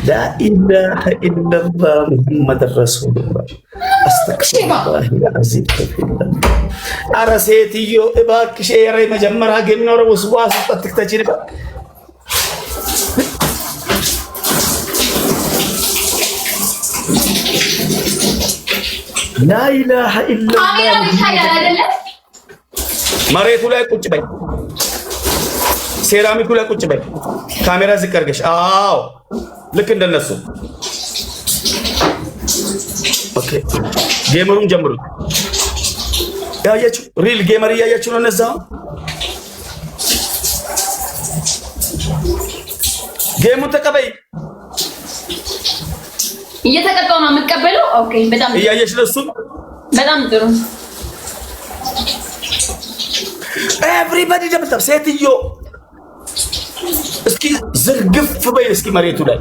لا إله إلا الله محمد رسول الله أستغفر الله العظيم أرسيتيو إباك شيري مجمرها جنور وسواس تكتجري بقى لا إله إلا الله مريت ولا كنت بي سيراميك ولا كنت بي كاميرا ذكر قش لكن الناس اوكي جيمرون جمرو يا ياچو ريل جيمر يا ياچو نزا جيمو تقبي እየተቀጣው ነው የምትቀበለው ኦኬ በጣም እያየሽ ለሱ በጣም ጥሩ ኤቭሪባዲ ደምታብ ሴትዮ እስኪ ዝርግፍ በይ እስኪ መሬቱ ላይ